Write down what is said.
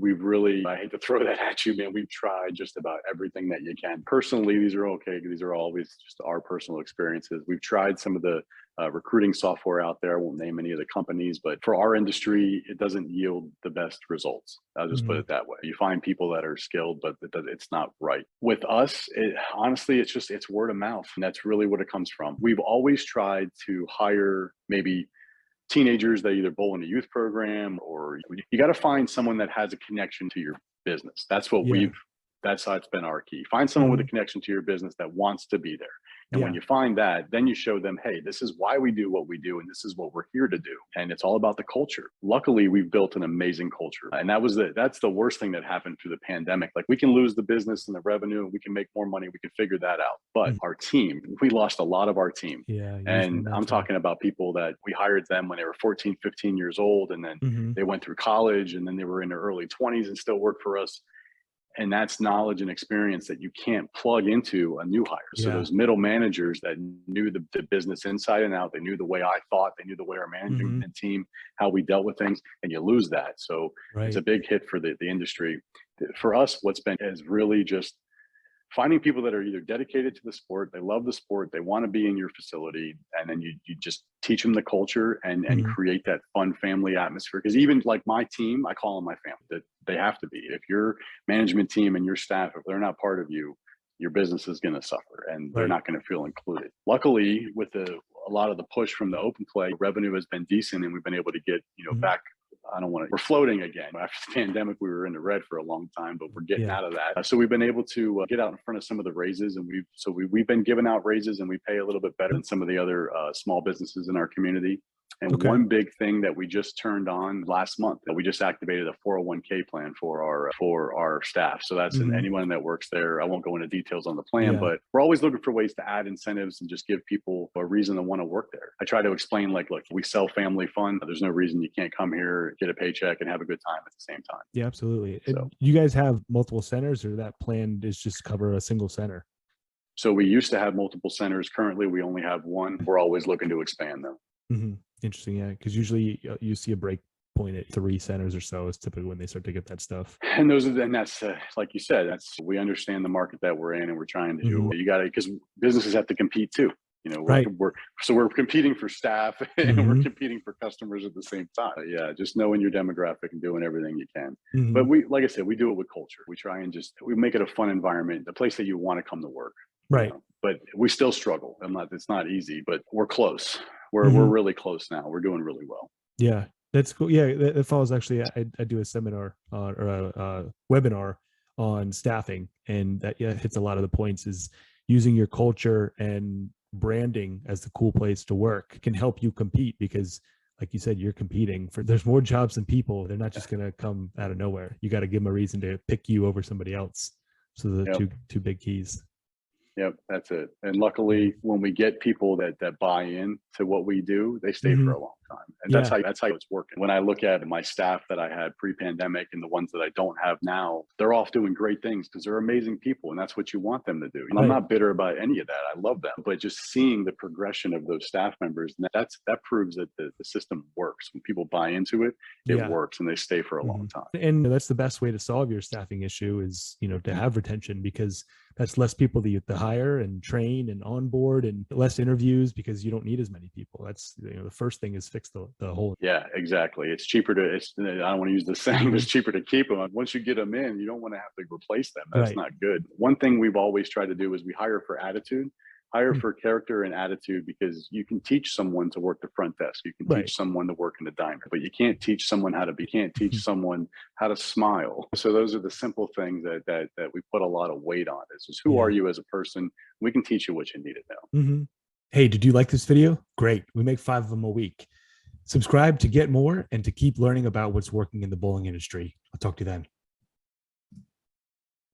We've really, I hate to throw that at you, man. We've tried just about everything that you can. Personally, these are okay. These are always just our personal experiences. We've tried some of the recruiting software out there. I won't name any of the companies, but for our industry, it doesn't yield the best results. I'll just put Mhm. it that way. You find people that are skilled, but it's not right. With us, honestly, it's word of mouth. And that's really what it comes from. We've always tried to hire maybe teenagers that either bowl in a youth program, or you got to find someone that has a connection to your business. Yeah. That's how it's been our key. Find someone with a Mhm. connection to your business that wants to be there. And when Yeah. you find that, then you show them, hey, this is why we do what we do, and this is what we're here to do. And it's all about the culture. Luckily, we've built an amazing culture. And that's the worst thing that happened through the pandemic. Like, we can lose the business and the revenue, and we can make more money, we can figure that out. But Mhm. our team, we lost a lot of our team. Yeah, you usually And I'm mention. talking about people that we hired them when they were 14, 15 years old, and then Mhm. they went through college, and then they were in their early 20s and still work for us. And that's knowledge and experience that you can't plug into a new hire. So Yeah. those middle managers that knew the business inside and out, they knew the way I thought, they knew the way our Mhm. management team, how we dealt with things, and you lose that. So it's a Right. big hit for the industry. For us, what's been is really just finding people that are either dedicated to the sport, they love the sport, they want to be in your facility, and then you just teach them the culture and Mhm. create that fun family atmosphere. Because even like my team, I call them my family. That they have to be. If your management team and your staff, if they're not part of you, your business is going to suffer, and they're Right. not going to feel included. Luckily, with a lot of the push from the open play, revenue has been decent, and we've been able to get Mhm. back. I don't want to. We're floating again. After the pandemic, we were in the red for a long time, but we're getting Yeah. out of that. So we've been able to get out in front of some of the raises, and we've been giving out raises, and we pay a little bit better than some of the other small businesses in our community. And Okay. one big thing that we just turned on last month, we just activated a 401k plan for our staff. So that's Mhm. anyone that works there. I won't go into details on the plan, Yeah. but we're always looking for ways to add incentives and just give people a reason to want to work there. I try to explain, like, look, we sell family fun. There's no reason you can't come here, get a paycheck, and have a good time at the same time. Yeah, absolutely. So And you guys have multiple centers, or that plan is just cover a single center? so we used to have multiple centers. Currently, we only have one. We're always looking to expand them. Mhm. Interesting, yeah, because usually, you see a break point at 3 centers or so is typically when they start to get that stuff. And that's like you said, that's we understand the market that we're in, and we're trying to do. Mhm. You got to, because businesses have to compete too. You know, Right. we're competing for staff and we're Mhm. competing for customers at the same time. But yeah, just knowing your demographic and doing everything you can. But Mhm. we, like I said, we do it with culture. We try and just we make it a fun environment, the place that you want to come to work. You Right. know, but we still struggle. It's not easy, but we're close. We're Mhm. really close now. We're doing really well. Yeah, that's cool. Yeah, that follows actually, I do a seminar on or a webinar on staffing, and that, yeah, hits a lot of the points is using your culture and branding as the cool place to work can help you compete because like you said, you're competing for there's more jobs than people. They're not just gonna come out of nowhere. You got to give them a reason to pick you over somebody else. So the Yep. two big keys. Yep, that's it. And Mhm. luckily, when we get people that buy in to what we do, they stay for Mhm. a long time. And Yeah. that's how it's working. When I look at my staff that I had pre-pandemic and the ones that I don't have now, they're off doing great things because they're amazing people, and that's what you want them to do. And I'm Right. not bitter about any of that. I love them, but just seeing the progression of those staff members, that proves that the system works. When people buy into it, it Yeah. works, and they stay for a long Mhm. time. And that's the best way to solve your staffing issue is, to have retention because that's less people that you have to hire and train and onboard and less interviews because you don't need as many people. That's, the first thing is fix the whole. Yeah, exactly. It's cheaper to. I don't want to use the saying, but Mhm. it's cheaper to keep them. Once you get them in, you don't want to have to replace them. That's Right. not good. One thing we've always tried to do is we hire for attitude, hire Mm. for character and attitude, because you can teach someone to work the front desk. You can Right. teach someone to work in the diner, but you can't teach someone how to be. You can't teach Mhm. someone how to smile. So those are the simple things that we put a lot of weight on. Is just who are Yeah. you as a person? We can teach you what you need to know. Mhm. Hey, did you like this video? Great. We make 5 of them a week. Subscribe to get more and to keep learning about what's working in the bowling industry. I'll talk to you then.